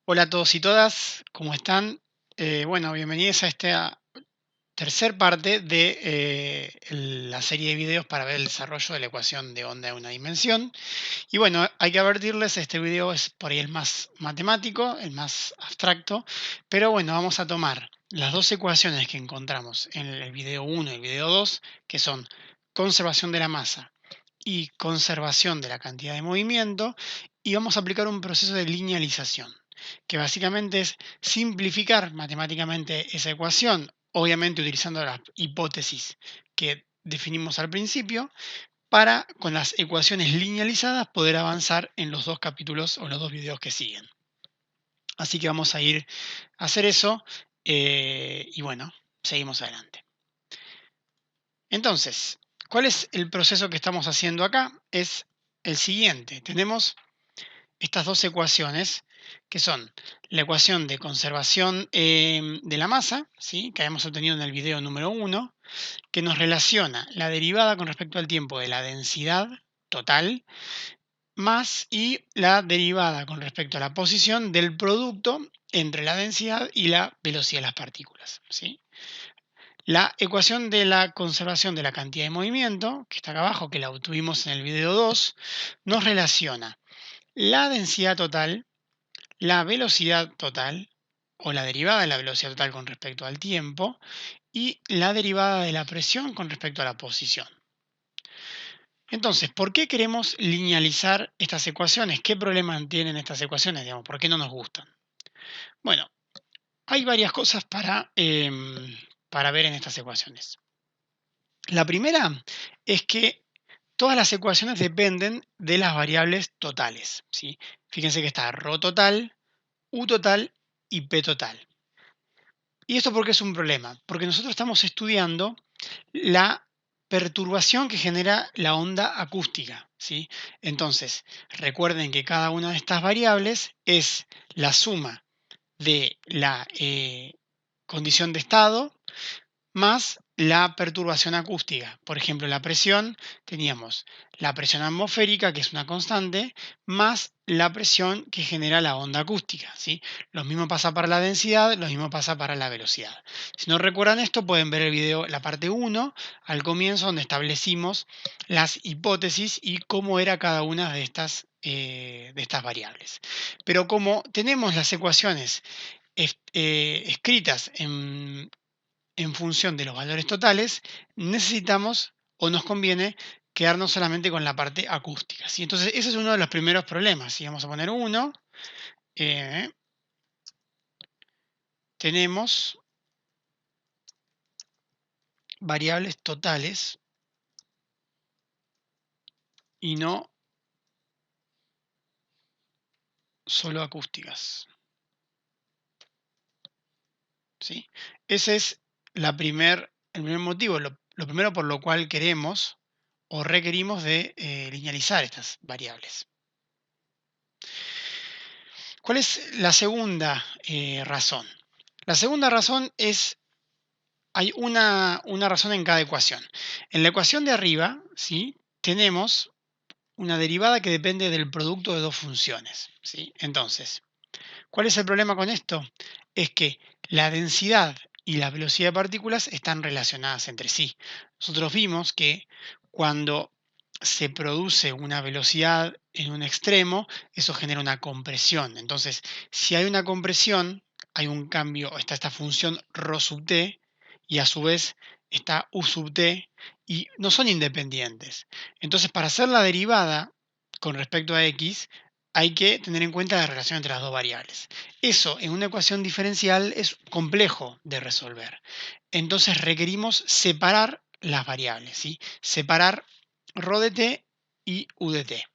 Hola a todos y todas, ¿cómo están? Bueno, bienvenidos a esta tercer parte de la serie de videos para ver el desarrollo de la ecuación de onda de una dimensión. Y bueno, hay que advertirles, este video es por ahí el más matemático, el más abstracto, pero bueno, vamos a tomar las dos ecuaciones que encontramos en el video 1 y el video 2, que son conservación de la masa y conservación de la cantidad de movimiento, y vamos a aplicar un proceso de linealización, que básicamente es simplificar matemáticamente esa ecuación, obviamente utilizando las hipótesis que definimos al principio, para con las ecuaciones linealizadas poder avanzar en los dos capítulos o los dos videos que siguen. Así que vamos a ir a hacer eso y bueno, seguimos adelante. Entonces, ¿cuál es el proceso que estamos haciendo acá? Es el siguiente. Tenemos estas dos ecuaciones que son la ecuación de conservación de la masa, ¿sí?, que habíamos obtenido en el video número 1, que nos relaciona la derivada con respecto al tiempo de la densidad total más y la derivada con respecto a la posición del producto entre la densidad y la velocidad de las partículas, ¿sí? La ecuación de la conservación de la cantidad de movimiento, que está acá abajo, que la obtuvimos en el video 2, nos relaciona la densidad total, la velocidad total, o la derivada de la velocidad total con respecto al tiempo, y la derivada de la presión con respecto a la posición. Entonces, ¿por qué queremos linealizar estas ecuaciones? ¿Qué problemas tienen estas ecuaciones? Digamos, ¿por qué no nos gustan? Bueno, hay varias cosas para ver en estas ecuaciones. La primera es que todas las ecuaciones dependen de las variables totales, ¿sí? Fíjense que está ρ total, u total y p total. ¿Y esto por qué es un problema? Porque nosotros estamos estudiando la perturbación que genera la onda acústica, ¿sí? Entonces, recuerden que cada una de estas variables es la suma de la condición de estado más la perturbación acústica. Por ejemplo, la presión, teníamos la presión atmosférica, que es una constante, más la presión que genera la onda acústica, ¿sí? Lo mismo pasa para la densidad, lo mismo pasa para la velocidad. Si no recuerdan esto, pueden ver el video, la parte 1, al comienzo, donde establecimos las hipótesis y cómo era cada una de estas variables. Pero como tenemos las ecuaciones escritas en función de los valores totales, necesitamos o nos conviene quedarnos solamente con la parte acústica, ¿sí? Entonces, ese es uno de los primeros problemas. Si vamos a poner uno, eh, tenemos variables totales y no solo acústicas, ¿sí? Ese es el primer motivo, lo primero por lo cual queremos o requerimos de linealizar estas variables. ¿Cuál es la segunda razón? La segunda razón es, hay una razón en cada ecuación. En la ecuación de arriba, ¿sí?, tenemos una derivada que depende del producto de dos funciones, ¿sí? Entonces, ¿cuál es el problema con esto? Es que la densidad y la velocidad de partículas están relacionadas entre sí. Nosotros vimos que cuando se produce una velocidad en un extremo, eso genera una compresión. Entonces, si hay una compresión, hay un cambio, está esta función ρ sub t y a su vez está u sub t y no son independientes. Entonces, para hacer la derivada con respecto a x, hay que tener en cuenta la relación entre las dos variables. Eso en una ecuación diferencial es complejo de resolver. Entonces requerimos separar las variables, ¿sí? Separar ρ de t y u de t.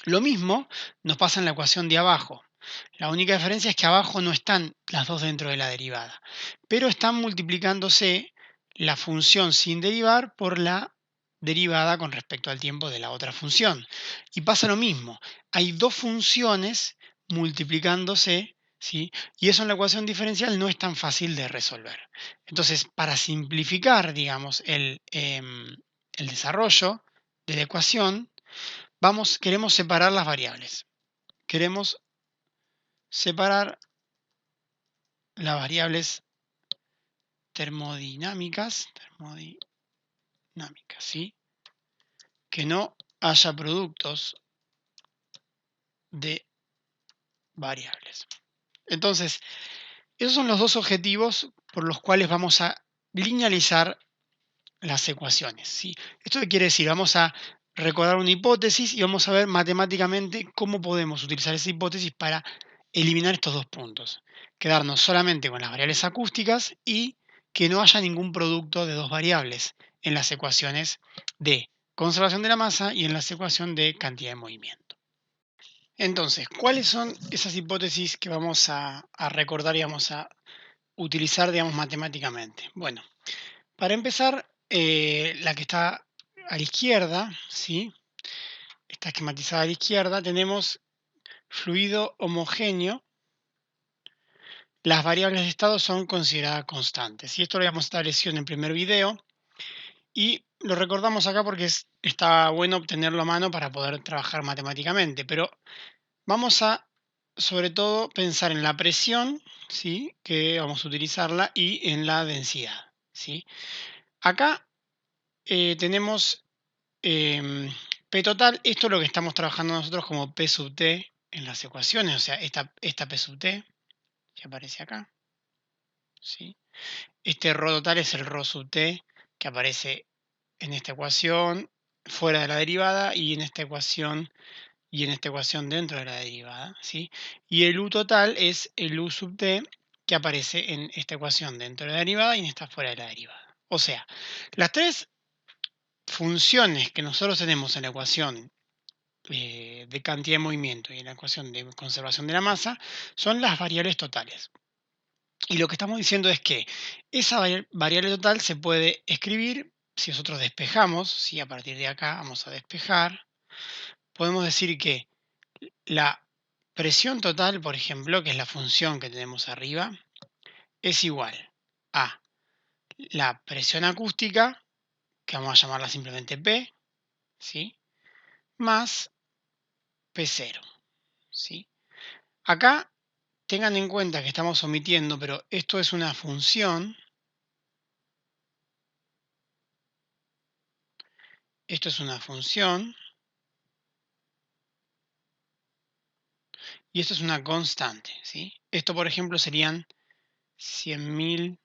Lo mismo nos pasa en la ecuación de abajo. La única diferencia es que abajo no están las dos dentro de la derivada, pero están multiplicándose la función sin derivar por la derivada con respecto al tiempo de la otra función. Y pasa lo mismo, hay dos funciones multiplicándose, ¿sí? Y eso en la ecuación diferencial no es tan fácil de resolver. Entonces, para simplificar, digamos, el desarrollo de la ecuación, queremos separar las variables. Queremos separar las variables termodinámicas, ¿sí? Que no haya productos de variables. Entonces, esos son los dos objetivos por los cuales vamos a linealizar las ecuaciones, ¿sí? ¿Esto qué quiere decir? Vamos a recordar una hipótesis y vamos a ver matemáticamente cómo podemos utilizar esa hipótesis para eliminar estos dos puntos. Quedarnos solamente con las variables acústicas y que no haya ningún producto de dos variables en las ecuaciones de conservación de la masa y en la ecuación de cantidad de movimiento. Entonces, ¿cuáles son esas hipótesis que vamos a recordar y vamos a utilizar, digamos, matemáticamente? Bueno, para empezar, la que está a la izquierda, ¿sí? Está esquematizada a la izquierda, tenemos fluido homogéneo. Las variables de estado son consideradas constantes. Y esto lo habíamos establecido en el primer video. Y lo recordamos acá porque está bueno tenerlo a mano para poder trabajar matemáticamente. Pero vamos a, sobre todo, pensar en la presión, ¿sí? Que vamos a utilizarla, y en la densidad, ¿sí? Acá tenemos P total. Esto es lo que estamos trabajando nosotros como P sub T en las ecuaciones. O sea, esta P sub T que aparece acá, ¿sí? Este ρ total es el ρ sub T que aparece en esta ecuación fuera de la derivada y en esta ecuación dentro de la derivada, ¿sí? Y el U total es el U sub T que aparece en esta ecuación dentro de la derivada y en esta fuera de la derivada. O sea, las tres funciones que nosotros tenemos en la ecuación de cantidad de movimiento y en la ecuación de conservación de la masa son las variables totales. Y lo que estamos diciendo es que esa variable total se puede escribir si nosotros despejamos, si a partir de acá vamos a despejar, podemos decir que la presión total, por ejemplo, que es la función que tenemos arriba, es igual a la presión acústica, que vamos a llamarla simplemente P, ¿sí? Más P0, ¿sí? Acá tengan en cuenta que estamos omitiendo, pero esto es una función. Esto es una función. Y esto es una constante, ¿sí? Esto, por ejemplo, serían 100.000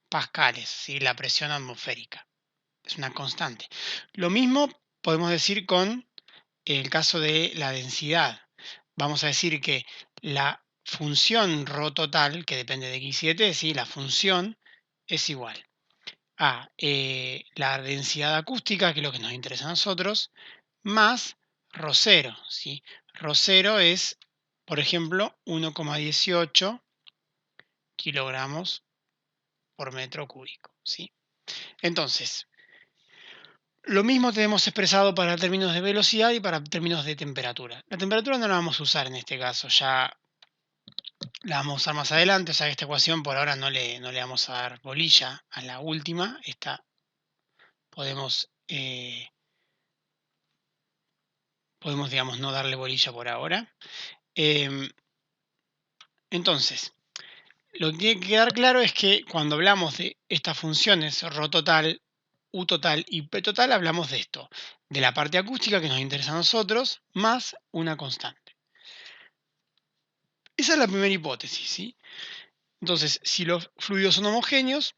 pascales, ¿sí? La presión atmosférica. Es una constante. Lo mismo podemos decir con el caso de la densidad. Vamos a decir que la función ρ total, que depende de x y de t, ¿sí? La función es igual a la densidad acústica, que es lo que nos interesa a nosotros, más ρ0, ¿sí? ρ0 es, por ejemplo, 1,18 kilogramos por metro cúbico, ¿sí? Entonces, lo mismo tenemos expresado para términos de velocidad y para términos de temperatura. La temperatura no la vamos a usar en este caso, ya la vamos a usar más adelante. O sea que esta ecuación por ahora no le vamos a dar bolilla a la última. Esta podemos, digamos, no darle bolilla por ahora. Entonces, lo que tiene que quedar claro es que cuando hablamos de estas funciones ρ total, U total y P total, hablamos de esto, de la parte acústica que nos interesa a nosotros, más una constante. Esa es la primera hipótesis, ¿sí? Entonces, si los fluidos son homogéneos,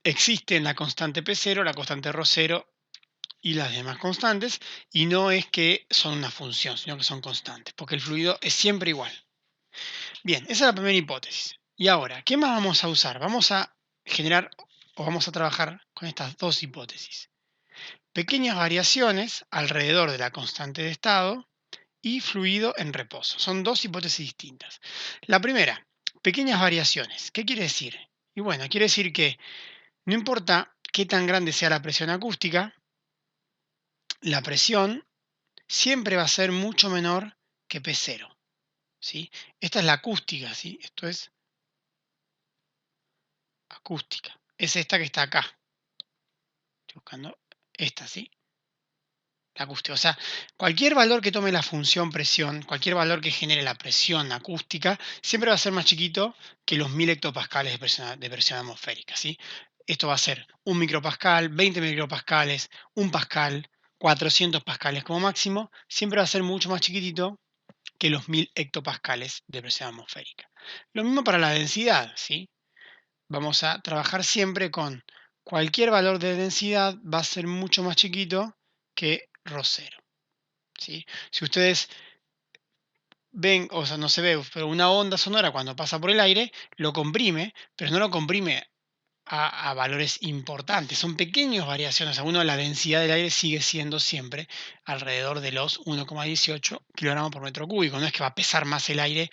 existen la constante P0, la constante ρ0 y las demás constantes, y no es que son una función, sino que son constantes, porque el fluido es siempre igual. Bien, esa es la primera hipótesis. Y ahora, ¿qué más vamos a usar? Vamos a generar o vamos a trabajar con estas dos hipótesis. Pequeñas variaciones alrededor de la constante de estado y fluido en reposo. Son dos hipótesis distintas. La primera, pequeñas variaciones. ¿Qué quiere decir? Y bueno, quiere decir que no importa qué tan grande sea la presión acústica, la presión siempre va a ser mucho menor que P0, ¿sí? Esta es la acústica, ¿sí? Esto es acústica. Es esta que está acá. Estoy buscando esta, ¿sí? la acústica. O sea, cualquier valor que tome la función presión, cualquier valor que genere la presión acústica, siempre va a ser más chiquito que los 1000 hectopascales de presión atmosférica, ¿sí? Esto va a ser 1 micropascal, 20 micropascales, 1 pascal, 400 pascales como máximo, siempre va a ser mucho más chiquitito que los 1000 hectopascales de presión atmosférica. Lo mismo para la densidad, ¿sí? Vamos a trabajar siempre con cualquier valor de densidad va a ser mucho más chiquito que ρ cero, ¿sí? Si ustedes ven, o sea, no se ve, pero una onda sonora cuando pasa por el aire, lo comprime, pero no lo comprime a valores importantes. Son pequeñas variaciones. Aún la densidad del aire sigue siendo siempre alrededor de los 1,18 kilogramos por metro cúbico. No es que va a pesar más el aire,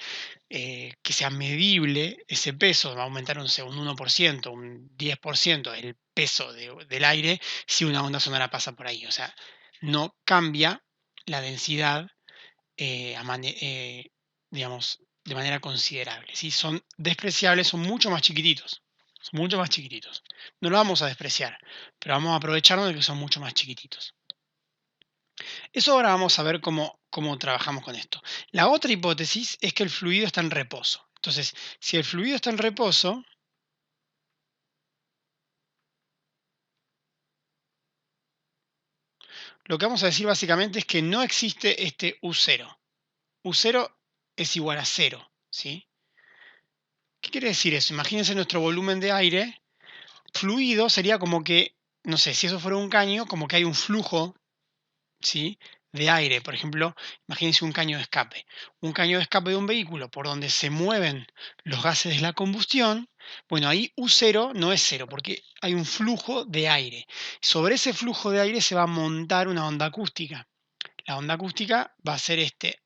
que sea medible ese peso, va a aumentar un 1%, un 10% el peso del aire si una onda sonora pasa por ahí. O sea, no cambia la densidad, digamos, de manera considerable. ¿Sí? Son despreciables, son mucho más chiquititos. Son mucho más chiquititos. No lo vamos a despreciar, pero vamos a aprovecharnos de que son mucho más chiquititos. Eso ahora vamos a ver cómo trabajamos con esto. La otra hipótesis es que el fluido está en reposo. Entonces, si el fluido está en reposo, lo que vamos a decir básicamente es que no existe este U0. U0 es igual a cero, ¿sí? ¿Qué quiere decir eso? Imagínense nuestro volumen de aire. Fluido sería como que, no sé, si eso fuera un caño, como que hay un flujo, ¿sí? De aire. Por ejemplo, imagínense un caño de escape. Un caño de escape de un vehículo por donde se mueven los gases de la combustión. Bueno, ahí U0 no es cero porque hay un flujo de aire. Sobre ese flujo de aire se va a montar una onda acústica. La onda acústica va a ser este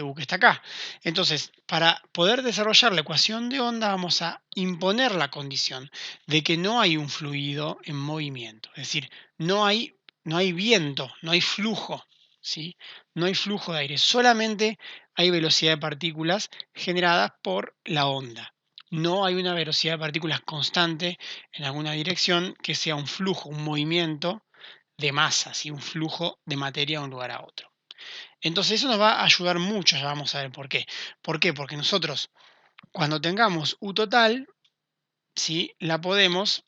buque está acá. Entonces, para poder desarrollar la ecuación de onda, vamos a imponer la condición de que no hay un fluido en movimiento. Es decir, no hay viento, no hay flujo, ¿sí? No hay flujo de aire, solamente hay velocidad de partículas generadas por la onda. No hay una velocidad de partículas constante en alguna dirección que sea un flujo, un movimiento de masa, ¿sí? Un flujo de materia de un lugar a otro. Entonces eso nos va a ayudar mucho, ya vamos a ver por qué. ¿Por qué? Porque nosotros cuando tengamos U total, ¿sí? La podemos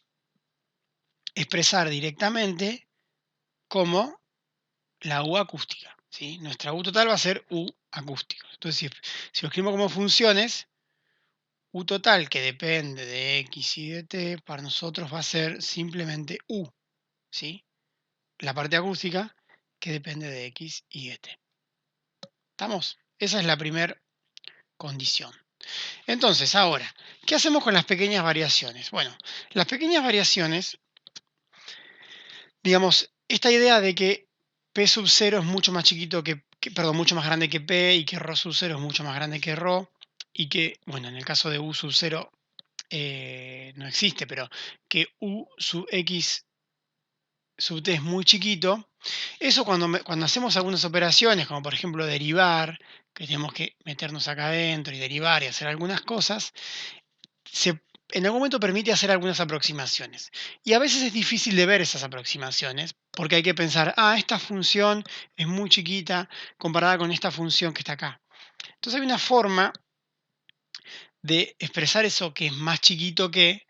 expresar directamente como la U acústica, ¿sí? Nuestra U total va a ser U acústico. Entonces si lo escribimos como funciones, U total que depende de X y de T, para nosotros va a ser simplemente U, ¿sí? La parte acústica que depende de X y de T. ¿Estamos? Esa es la primera condición. Entonces, ahora, ¿qué hacemos con las pequeñas variaciones? Bueno, las pequeñas variaciones, digamos, esta idea de que P sub 0 es mucho más chiquito perdón, mucho más grande que P y que ρ sub 0 es mucho más grande que ρ y que, bueno, en el caso de U sub 0 no existe, pero que U sub X sub T es muy chiquito. Eso cuando hacemos algunas operaciones, como por ejemplo derivar, que tenemos que meternos acá adentro y derivar y hacer algunas cosas, en algún momento permite hacer algunas aproximaciones. Y a veces es difícil de ver esas aproximaciones, porque hay que pensar, esta función es muy chiquita comparada con esta función que está acá. Entonces hay una forma de expresar eso que es más chiquito que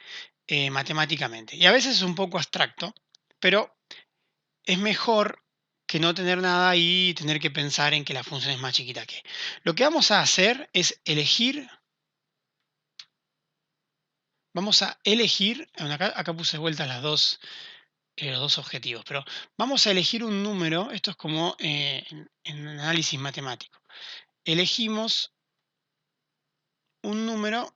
matemáticamente. Y a veces es un poco abstracto, pero es mejor que no tener nada y tener que pensar en que la función es más chiquita que. Lo que vamos a hacer es elegir. Vamos a elegir, bueno, acá puse vueltas los dos objetivos, pero vamos a elegir un número, esto es como en análisis matemático. Elegimos un número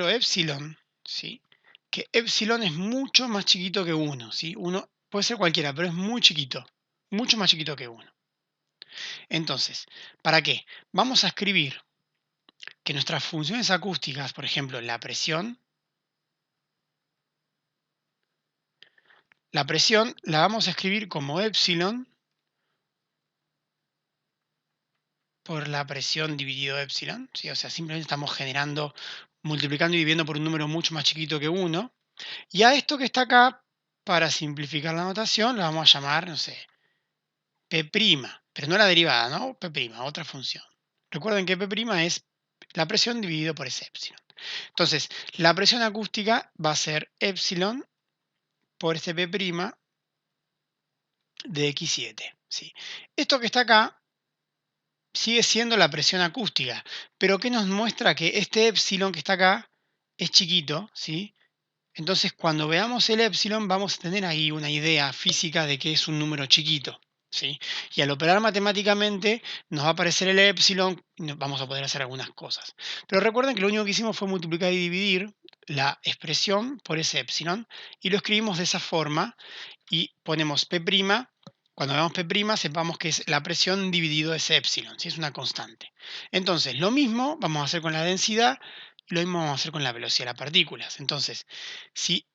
epsilon, ¿sí? Que epsilon es mucho más chiquito que 1, ¿sí? Uno puede ser cualquiera, pero es muy chiquito, mucho más chiquito que 1. Entonces, ¿para qué? Vamos a escribir que nuestras funciones acústicas, por ejemplo, la presión la vamos a escribir como epsilon por la presión dividido epsilon, ¿sí? O sea, simplemente estamos multiplicando y dividiendo por un número mucho más chiquito que 1. Y a esto que está acá, para simplificar la notación, lo vamos a llamar, no sé, P', pero no la derivada, ¿no? P', otra función. Recuerden que P' es la presión dividido por ese épsilon. Entonces, la presión acústica va a ser épsilon por este P' de X7. ¿Sí? Esto que está acá sigue siendo la presión acústica, pero ¿qué nos muestra? Que este épsilon que está acá es chiquito, ¿sí? Entonces, cuando veamos el épsilon, vamos a tener ahí una idea física de que es un número chiquito, ¿sí? Y al operar matemáticamente, nos va a aparecer el épsilon y vamos a poder hacer algunas cosas. Pero recuerden que lo único que hicimos fue multiplicar y dividir la expresión por ese épsilon y lo escribimos de esa forma y ponemos P'. Cuando veamos P', sepamos que es la presión dividido ese épsilon, ¿sí? Es una constante. Entonces, lo mismo vamos a hacer con la densidad y lo mismo vamos a hacer con la velocidad de las partículas. Entonces, si,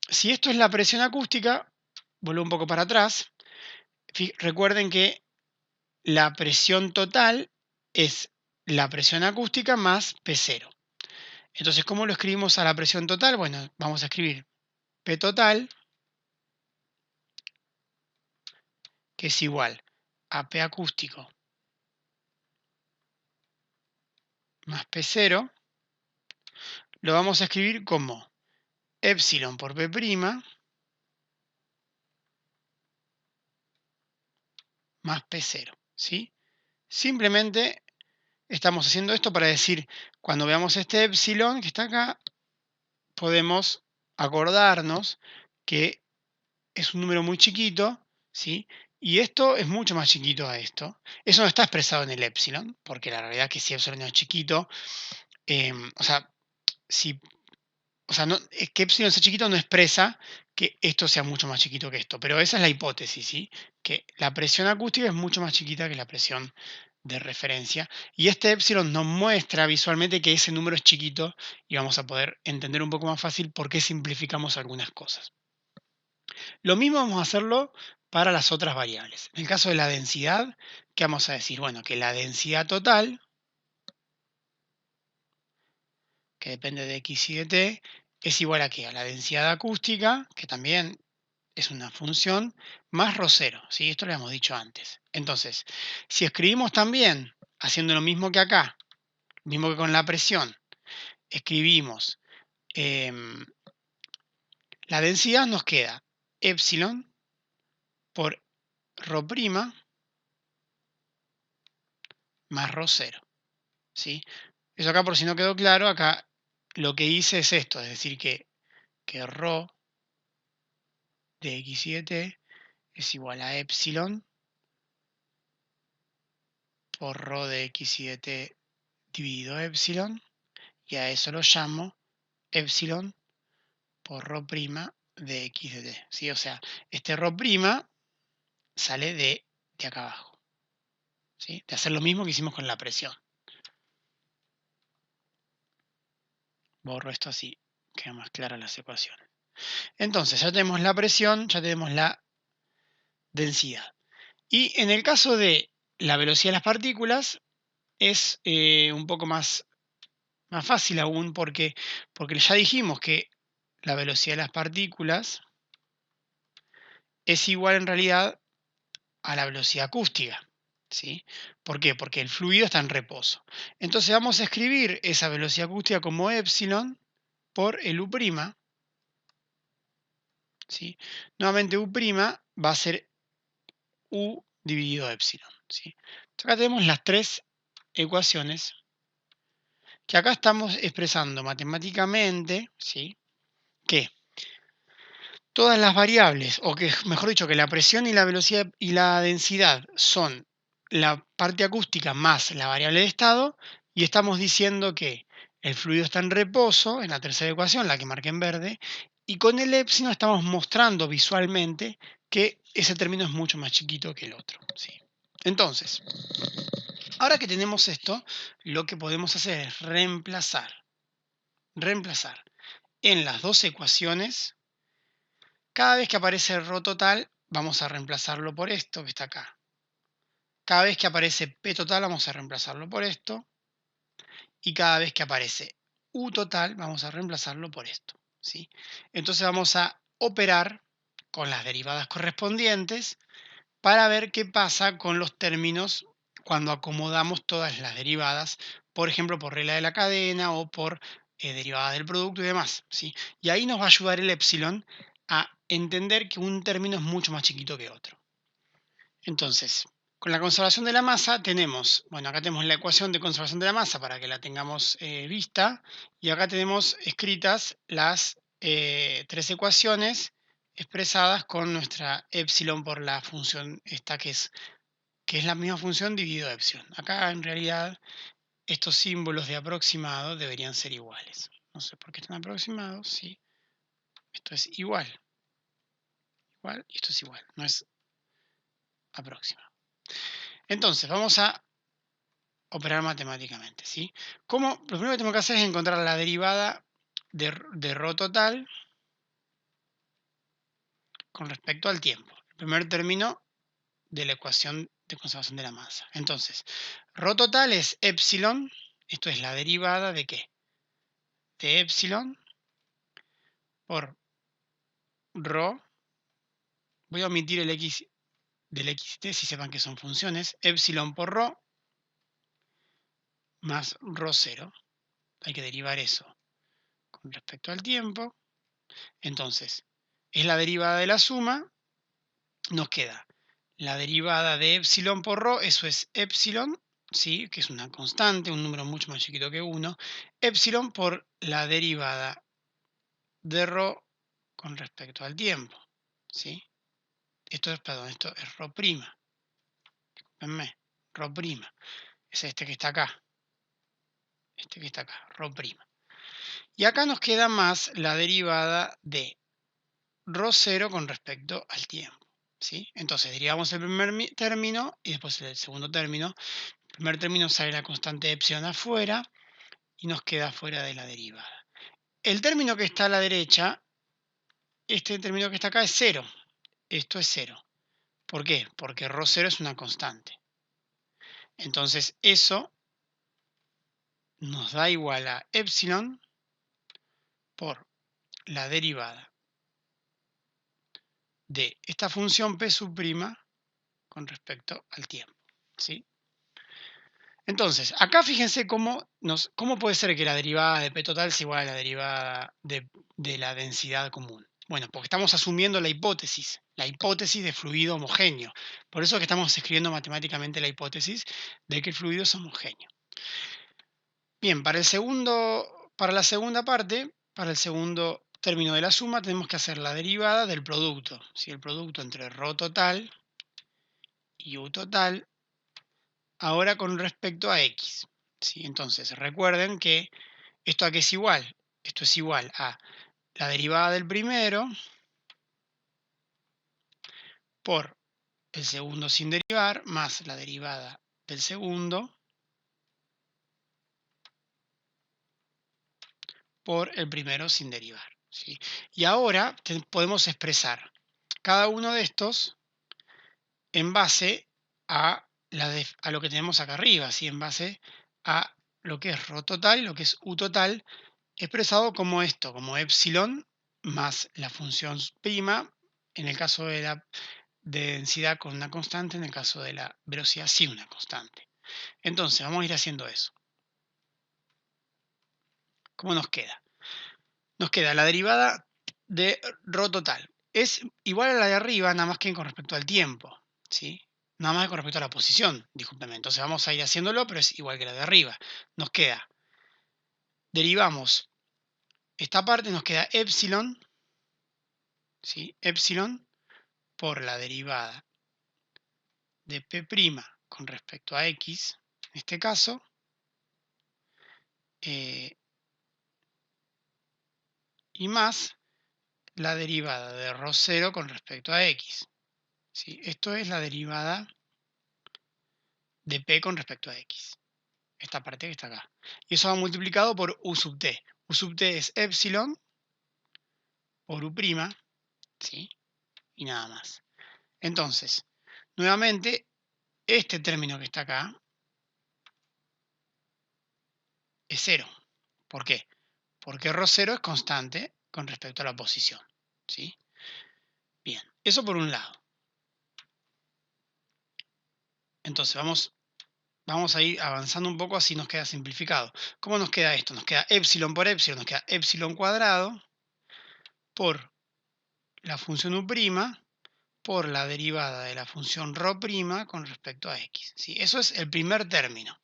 si esto es la presión acústica, vuelvo un poco para atrás, recuerden que la presión total es la presión acústica más P0. Entonces, ¿cómo lo escribimos a la presión total? Bueno, vamos a escribir P total, que es igual a P acústico más P0, lo vamos a escribir como épsilon por P' más P0, ¿sí? Simplemente estamos haciendo esto para decir, cuando veamos este épsilon que está acá, podemos acordarnos que es un número muy chiquito, ¿sí? Y esto es mucho más chiquito a esto. Eso no está expresado en el épsilon, porque la realidad es que si épsilon es chiquito, o sea, si o sea, que epsilon sea chiquito no expresa que esto sea mucho más chiquito que esto, pero esa es la hipótesis, ¿sí? Que la presión acústica es mucho más chiquita que la presión de referencia. Y este epsilon nos muestra visualmente que ese número es chiquito y vamos a poder entender un poco más fácil por qué simplificamos algunas cosas. Lo mismo vamos a hacerlo para las otras variables. En el caso de la densidad, ¿qué vamos a decir? Bueno, que la densidad total, que depende de x y de t, es igual a ¿qué? A la densidad acústica, que también es una función, más ρ0, ¿sí? Esto lo hemos dicho antes. Entonces, si escribimos también, haciendo lo mismo que acá, mismo que con la presión, escribimos la densidad, nos queda epsilon por ρ' más ρ0, ¿sí? Eso acá, por si no quedó claro, acá lo que hice es esto, es decir, que ρ de x y de t es igual a epsilon por ρ de x y de t dividido epsilon, y a eso lo llamo epsilon por ρ' de x de t, ¿sí? O sea, este ρ' sale de acá abajo, ¿sí? De hacer lo mismo que hicimos con la presión. Borro esto así, quedan más claras las ecuaciones. Entonces, ya tenemos la presión, ya tenemos la densidad. Y en el caso de la velocidad de las partículas, es un poco más fácil aún, porque ya dijimos que la velocidad de las partículas es igual en realidad a la velocidad acústica, ¿sí? ¿Por qué? Porque el fluido está en reposo. Entonces vamos a escribir esa velocidad acústica como epsilon por el U', ¿sí? Nuevamente U' va a ser U dividido epsilon, ¿sí? Entonces acá tenemos las tres ecuaciones que acá estamos expresando matemáticamente, ¿sí? Que todas las variables, o que mejor dicho, que la presión y la velocidad y la densidad son la parte acústica más la variable de estado, y estamos diciendo que el fluido está en reposo, en la tercera ecuación, la que marqué en verde, y con el épsilon estamos mostrando visualmente que ese término es mucho más chiquito que el otro, ¿sí? Entonces, ahora que tenemos esto, lo que podemos hacer es reemplazar en las dos ecuaciones. Cada vez que aparece ρ total, vamos a reemplazarlo por esto que está acá. Cada vez que aparece P total, vamos a reemplazarlo por esto. Y cada vez que aparece U total, vamos a reemplazarlo por esto. ¿sí? Entonces vamos a operar con las derivadas correspondientes para ver qué pasa con los términos cuando acomodamos todas las derivadas, por ejemplo, por regla de la cadena o por derivada del producto y demás, ¿sí? Y ahí nos va a ayudar el epsilon a entender que un término es mucho más chiquito que otro. Entonces, con la conservación de la masa tenemos, bueno, acá tenemos la ecuación de conservación de la masa para que la tengamos vista, y acá tenemos escritas las tres ecuaciones expresadas con nuestra epsilon por la función esta que es la misma función dividido epsilon. Acá en realidad estos símbolos de aproximado deberían ser iguales. No sé por qué están aproximados, sí. Esto es igual, igual, y esto es igual, no es aproximado. Entonces, vamos a operar matemáticamente, ¿sí? Lo primero que tengo que hacer es encontrar la derivada de ρ total con respecto al tiempo. El primer término de la ecuación de conservación de la masa. Entonces, ρ total es epsilon, esto es la derivada de ¿qué? De epsilon por ρ. Voy a omitir el x del x y t si sepan que son funciones. Epsilon por ρ más ρ0. Hay que derivar eso con respecto al tiempo. Entonces, es la derivada de la suma. Nos queda la derivada de epsilon por ρ, eso es epsilon, ¿sí? Que es una constante, un número mucho más chiquito que 1. Epsilon por la derivada de ρ con respecto al tiempo, ¿sí? Esto es, perdón, esto es ρ'M. Discúlpenme, ρ'M. Es este que está acá. Este que está acá, ρ'M. Y acá nos queda más la derivada de ρ0 con respecto al tiempo, ¿sí? Entonces derivamos el primer término y después el segundo término. El primer término sale la constante epsilon afuera y nos queda fuera de la derivada. El término que está a la derecha, este término que está acá es 0. Esto es 0. ¿Por qué? Porque ρ0 es una constante. Entonces eso nos da igual a epsilon por la derivada de esta función p' con respecto al tiempo, ¿sí? Entonces, acá fíjense cómo puede ser que la derivada de p total sea igual a la derivada de la densidad común. Bueno, porque estamos asumiendo la hipótesis de fluido homogéneo. Por eso es que estamos escribiendo matemáticamente la hipótesis de que el fluido es homogéneo. Bien, para la segunda parte, para el segundo término de la suma, tenemos que hacer la derivada del producto. ¿Sí? El producto entre ρ total y u total, ahora con respecto a x. ¿Sí? Entonces, recuerden que ¿esto a qué es igual? Esto es igual a la derivada del primero por el segundo sin derivar, más la derivada del segundo por el primero sin derivar, ¿sí? Y ahora podemos expresar cada uno de estos en base a lo que tenemos acá arriba, ¿sí? En base a lo que es ρ total y lo que es u total, expresado como esto, como epsilon más la función prima, en el caso de densidad con una constante, en el caso de la velocidad sin una constante. Entonces, vamos a ir haciendo eso. ¿Cómo nos queda? Nos queda la derivada de ρ total. Es igual a la de arriba, nada más que con respecto al tiempo, ¿sí? Nada más que con respecto a la posición, discúlpeme. Entonces vamos a ir haciéndolo, pero es igual que la de arriba. Nos queda, derivamos esta parte, nos queda epsilon, ¿sí? Epsilon por la derivada de p' con respecto a x, en este caso, y más la derivada de ρ0 con respecto a x. ¿Sí? Esto es la derivada de p con respecto a x. Esta parte que está acá. Y eso va multiplicado por u sub t. U sub t es epsilon por u', ¿sí? Y nada más. Entonces, nuevamente, este término que está acá es 0. ¿Por qué? Porque ρ0 es constante con respecto a la posición, ¿sí? Bien, eso por un lado. Entonces vamos a ir avanzando un poco, así nos queda simplificado. ¿Cómo nos queda esto? Nos queda epsilon por epsilon, nos queda epsilon cuadrado por la función u' por la derivada de la función ρ' con respecto a x, ¿sí? Eso es el primer término.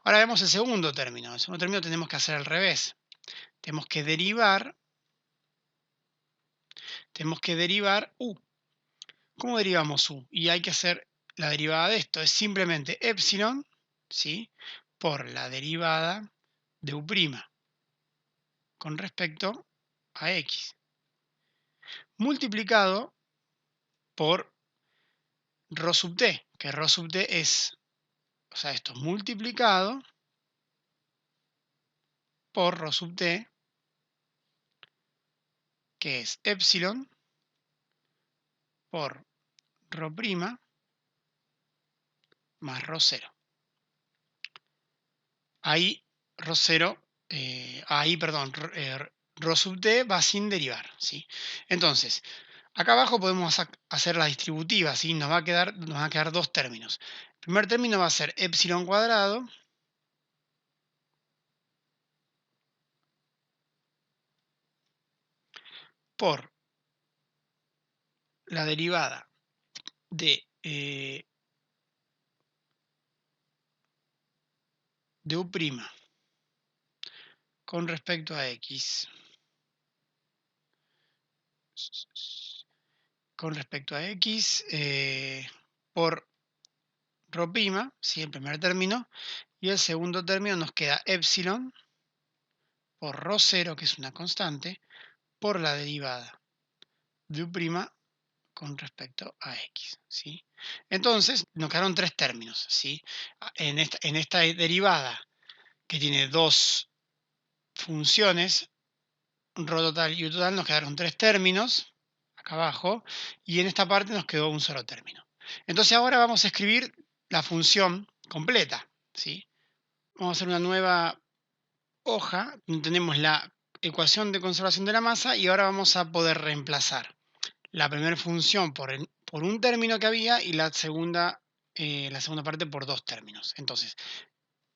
Ahora vemos el segundo término. El segundo término tenemos que hacer al revés. Tenemos que derivar u. ¿Cómo derivamos u? Y hay que hacer la derivada de esto. Es simplemente epsilon, ¿sí?, por la derivada de u' con respecto a x, multiplicado por ρ sub t, que ρ sub t es, o sea, esto multiplicado por ρ sub t, que es epsilon por ρ' más ρ0. Ahí ρ0, ρ sub t va sin derivar, ¿sí? Entonces, acá abajo podemos hacer la distributiva, ¿sí? Nos van a quedar dos términos. El primer término va a ser epsilon cuadrado por la derivada de u' con respecto a x, por ρ', ¿sí?, el primer término, y el segundo término nos queda epsilon por ρ0, que es una constante, por la derivada de u' con respecto a x, ¿sí? Entonces, nos quedaron tres términos, ¿sí? En esta derivada, que tiene dos funciones, ρ total y u total, nos quedaron tres términos, acá abajo, y en esta parte nos quedó un solo término. Entonces ahora vamos a escribir la función completa, ¿sí? Vamos a hacer una nueva hoja, donde tenemos la ecuación de conservación de la masa, y ahora vamos a poder reemplazar la primera función por un término que había, y la segunda parte por dos términos. Entonces,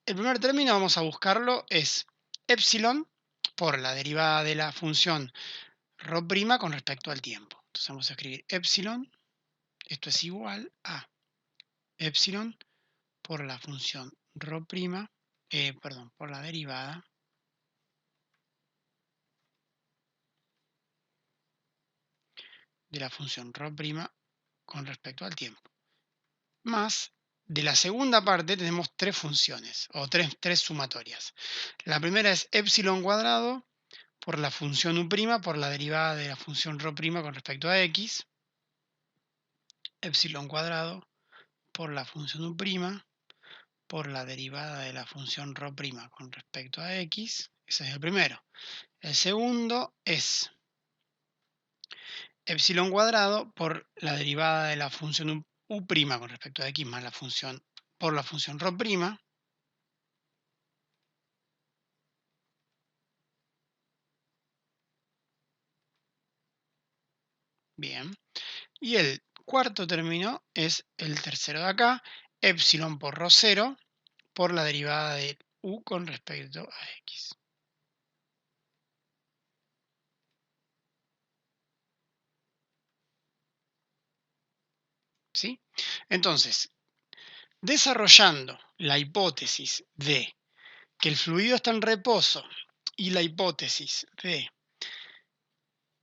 el primer término vamos a buscarlo, es epsilon por la derivada de la función ρ' con respecto al tiempo. Entonces vamos a escribir epsilon, esto es igual a epsilon por la función por la derivada de la función ρ' con respecto al tiempo. Más, de la segunda parte tenemos tres funciones, o tres sumatorias. La primera es epsilon cuadrado por la función u' por la derivada de la función ρ' con respecto a x. Epsilon cuadrado por la función u' por la derivada de la función ρ' con respecto a x. Ese es el primero. El segundo es epsilon cuadrado por la derivada de la función u' con respecto a x más la función por la función ρ'. Bien. Y el cuarto término es el tercero de acá, epsilon por ρ0 por la derivada de u con respecto a x. ¿Sí? Entonces, desarrollando la hipótesis de que el fluido está en reposo y la hipótesis de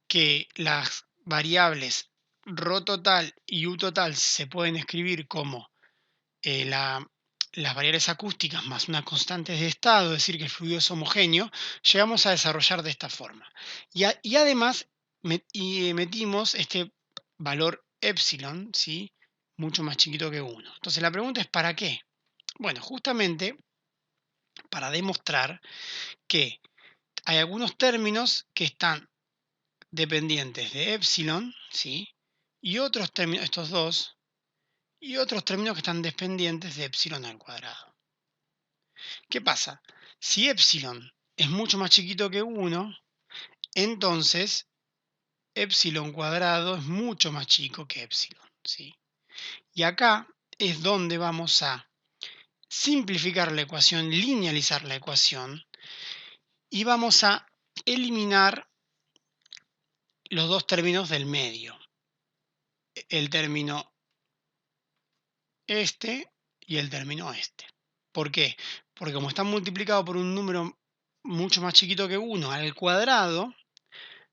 que las variables ρ total y u total se pueden escribir como las variables acústicas más una constante de estado, es decir, que el fluido es homogéneo, llegamos a desarrollar de esta forma. Y además metimos este valor epsilon, ¿sí?, mucho más chiquito que 1. Entonces la pregunta es, ¿para qué? Bueno, justamente para demostrar que hay algunos términos que están dependientes de epsilon, ¿sí?, y otros términos, estos dos, y otros términos que están dependientes de epsilon al cuadrado. ¿Qué pasa? Si epsilon es mucho más chiquito que 1, entonces epsilon cuadrado es mucho más chico que epsilon, ¿sí? Y acá es donde vamos a simplificar la ecuación, linealizar la ecuación, y vamos a eliminar los dos términos del medio. El término este y el término este. ¿Por qué? Porque como está multiplicado por un número mucho más chiquito que 1 al cuadrado,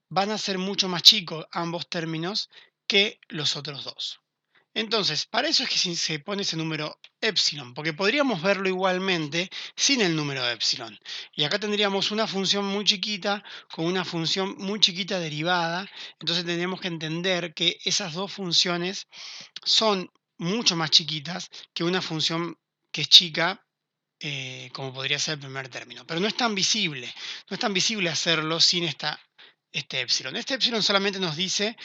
van a ser mucho más chicos ambos términos que los otros dos. Entonces, para eso es que se pone ese número epsilon, porque podríamos verlo igualmente sin el número epsilon. Y acá tendríamos una función muy chiquita con una función muy chiquita derivada. Entonces tendríamos que entender que esas dos funciones son mucho más chiquitas que una función que es chica, como podría ser el primer término. Pero no es tan visible, no es tan visible hacerlo sin este epsilon. Este epsilon solamente nos dice,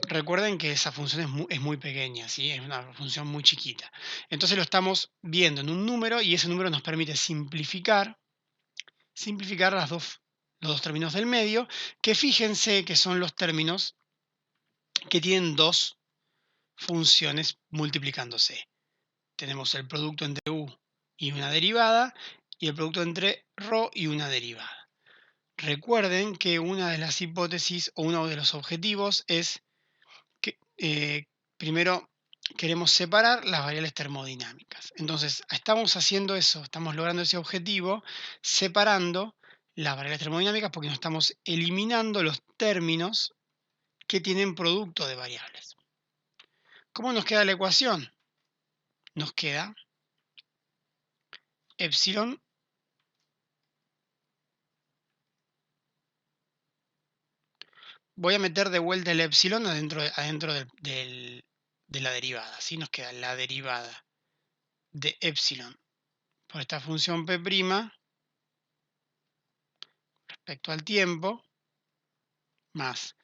recuerden que esa función es muy pequeña, ¿sí? Es una función muy chiquita. Entonces lo estamos viendo en un número y ese número nos permite simplificar los dos términos del medio, que fíjense que son los términos que tienen dos funciones multiplicándose. Tenemos el producto entre u y una derivada y el producto entre ρ y una derivada. Recuerden que una de las hipótesis o uno de los objetivos es que primero queremos separar las variables termodinámicas. Entonces, estamos haciendo eso, estamos logrando ese objetivo separando las variables termodinámicas porque nos estamos eliminando los términos que tienen producto de variables. ¿Cómo nos queda la ecuación? Nos queda epsilon voy a meter de vuelta el epsilon adentro de la derivada. Así nos queda la derivada de epsilon por esta función p' respecto al tiempo más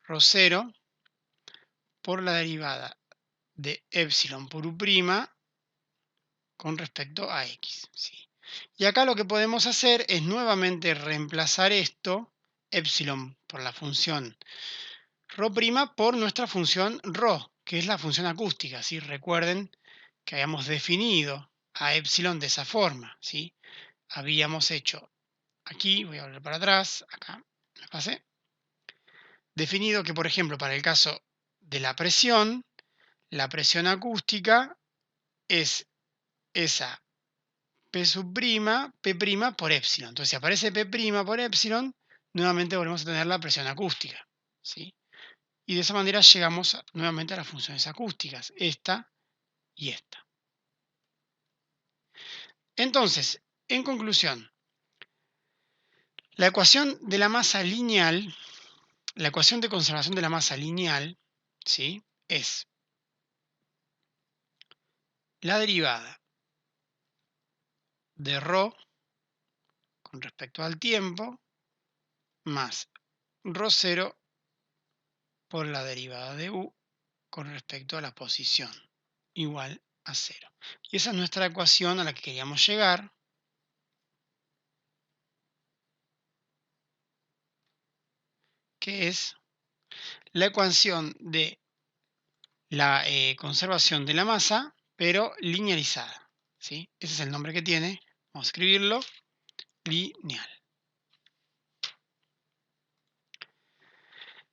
ρ0 por la derivada de epsilon por u' con respecto a x. ¿Sí? Y acá lo que podemos hacer es nuevamente reemplazar esto, epsilon por la función ρ' por nuestra función ρ, que es la función acústica. ¿Sí? Recuerden que habíamos definido a epsilon de esa forma. ¿Sí? Habíamos hecho aquí, voy a volver para atrás, acá me pasé, definido que, por ejemplo, para el caso de la presión acústica es esa P' por epsilon. Entonces, si aparece P' por epsilon, nuevamente volvemos a tener la presión acústica. ¿Sí? Y de esa manera llegamos nuevamente a las funciones acústicas, esta y esta. Entonces, en conclusión, la ecuación de la masa lineal, la ecuación de conservación de la masa lineal, ¿sí? Es la derivada de ρ con respecto al tiempo más ρ0 por la derivada de u con respecto a la posición, igual a 0. Y esa es nuestra ecuación a la que queríamos llegar. Que es la ecuación de la conservación de la masa, pero linealizada. ¿Sí? Ese es el nombre que tiene. Vamos a escribirlo. Lineal.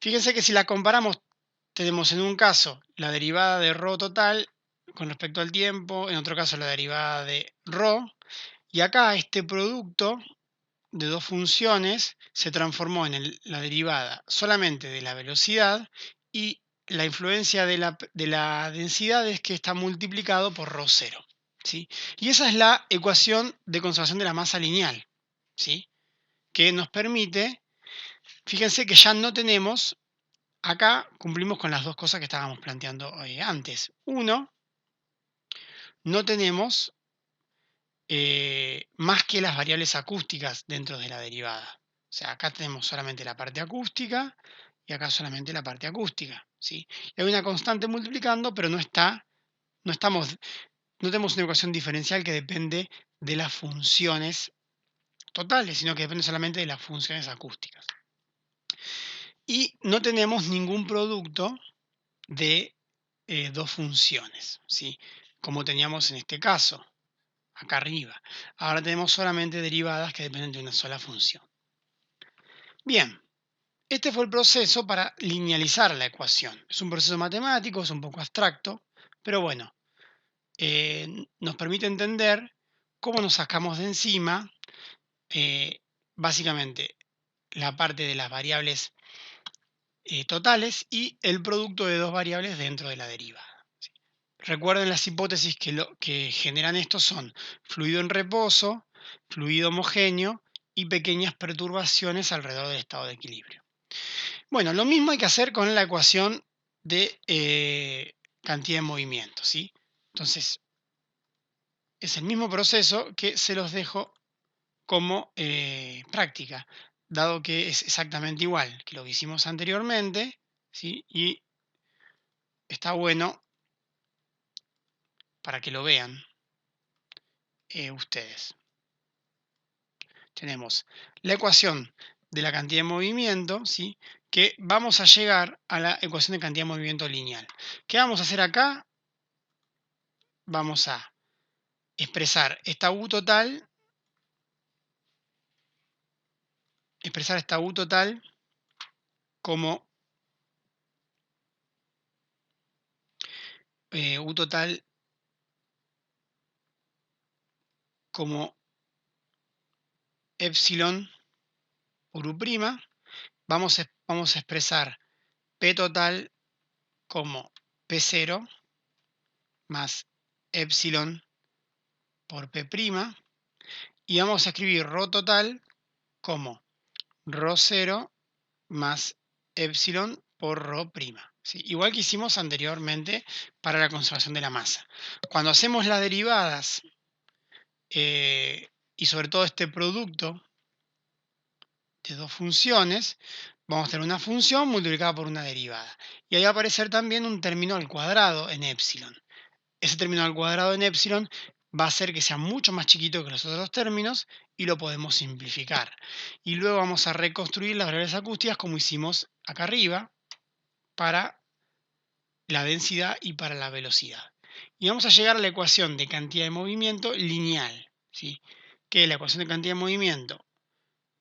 Fíjense que si la comparamos, tenemos en un caso la derivada de ρ total con respecto al tiempo, en otro caso la derivada de ρ, y acá este producto de dos funciones se transformó en la derivada solamente de la velocidad y la influencia de la densidad es que está multiplicado por ρ0. ¿Sí? Y esa es la ecuación de conservación de la masa lineal, ¿sí? Que nos permite, fíjense que ya no tenemos, acá cumplimos con las dos cosas que estábamos planteando antes. Uno, no tenemos más que las variables acústicas dentro de la derivada. O sea, acá tenemos solamente la parte acústica y acá solamente la parte acústica. ¿Sí? Y hay una constante multiplicando, pero no tenemos una ecuación diferencial que depende de las funciones totales, sino que depende solamente de las funciones acústicas. y no tenemos ningún producto de dos funciones, ¿sí? Como teníamos en este caso, acá arriba. Ahora tenemos solamente derivadas que dependen de una sola función. Bien, este fue el proceso para linealizar la ecuación. Es un proceso matemático, es un poco abstracto, pero bueno, nos permite entender cómo nos sacamos de encima, básicamente, la parte de las variables totales y el producto de dos variables dentro de la derivada. ¿Sí? Recuerden, las hipótesis que, que generan esto son fluido en reposo, fluido homogéneo y pequeñas perturbaciones alrededor del estado de equilibrio. Bueno, lo mismo hay que hacer con la ecuación de cantidad de movimiento, ¿sí? Entonces, es el mismo proceso que se los dejo como práctica, dado que es exactamente igual que lo que hicimos anteriormente, ¿sí? Y está bueno para que lo vean ustedes. Tenemos la ecuación de la cantidad de movimiento, ¿sí? Que vamos a llegar a la ecuación de cantidad de movimiento lineal. ¿Qué vamos a hacer acá? Vamos a expresar esta U total, como U total como epsilon por U'. Vamos a expresar P total como P0 más epsilon por P', y vamos a escribir ρ total como ρ0 más epsilon por ρ', ¿sí? Igual que hicimos anteriormente para la conservación de la masa. Cuando hacemos las derivadas y sobre todo este producto de dos funciones, vamos a tener una función multiplicada por una derivada. Y ahí va a aparecer también un término al cuadrado en epsilon. Ese término al cuadrado en epsilon va a hacer que sea mucho más chiquito que los otros términos y lo podemos simplificar. Y luego vamos a reconstruir las variables acústicas como hicimos acá arriba para la densidad y para la velocidad. Y vamos a llegar a la ecuación de cantidad de movimiento lineal, ¿sí? Que la ecuación de cantidad de movimiento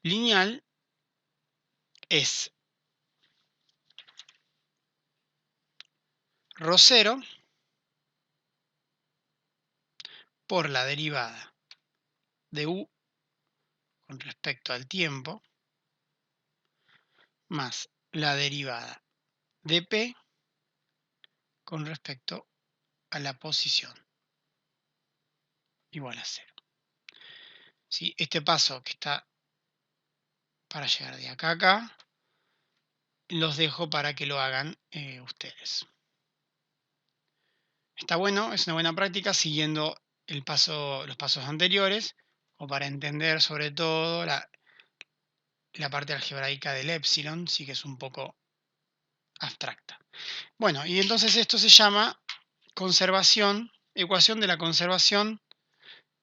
lineal es ρ0 por la derivada de U con respecto al tiempo más la derivada de P con respecto a la posición, igual a 0. ¿Sí? Este paso que está para llegar de acá a acá, los dejo para que lo hagan ustedes. Está bueno, es una buena práctica siguiendo los pasos anteriores, o para entender sobre todo la parte algebraica del epsilon, sí que es un poco abstracta. Bueno, y entonces esto se llama ecuación de la conservación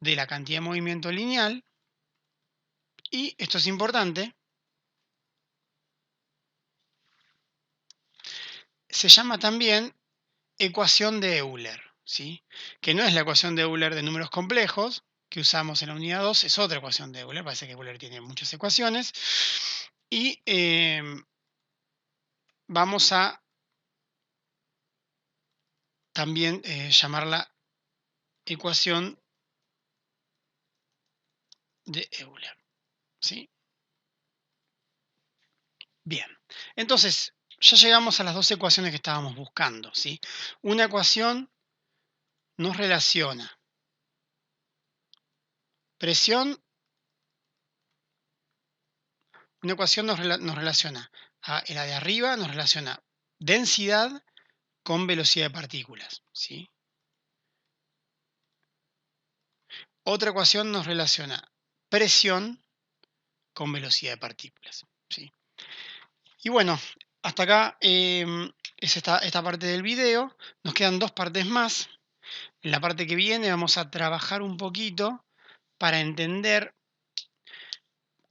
de la cantidad de movimiento lineal, y esto es importante, se llama también ecuación de Euler, ¿sí? Que no es la ecuación de Euler de números complejos que usamos en la unidad 2, es otra ecuación de Euler, parece que Euler tiene muchas ecuaciones, y vamos a también llamarla ecuación de Euler, ¿sí? Bien, entonces ya llegamos a las dos ecuaciones que estábamos buscando, ¿sí? Una ecuación nos relaciona presión, una ecuación nos relaciona la de arriba, nos relaciona densidad con velocidad de partículas, ¿sí? Otra ecuación nos relaciona presión con velocidad de partículas, ¿sí? Y bueno, hasta acá es esta parte del video. Nos quedan dos partes más. En la parte que viene vamos a trabajar un poquito para entender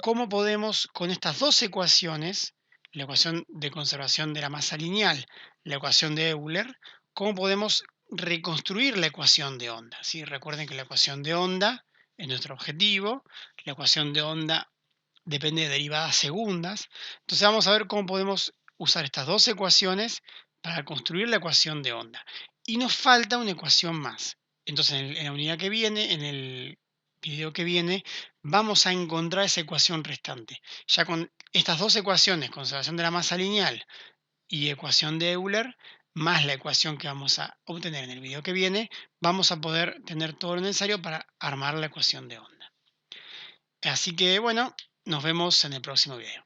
cómo podemos, con estas dos ecuaciones, la ecuación de conservación de la masa lineal, la ecuación de Euler, ¿cómo podemos reconstruir la ecuación de onda? ¿Sí? Recuerden que la ecuación de onda es nuestro objetivo, la ecuación de onda depende de derivadas segundas. Entonces vamos a ver cómo podemos usar estas dos ecuaciones para construir la ecuación de onda. Y nos falta una ecuación más. Entonces en la unidad que viene, en el video que viene, vamos a encontrar esa ecuación restante. Ya con estas dos ecuaciones, conservación de la masa lineal y ecuación de Euler, más la ecuación que vamos a obtener en el video que viene, vamos a poder tener todo lo necesario para armar la ecuación de onda. Así que bueno, nos vemos en el próximo video.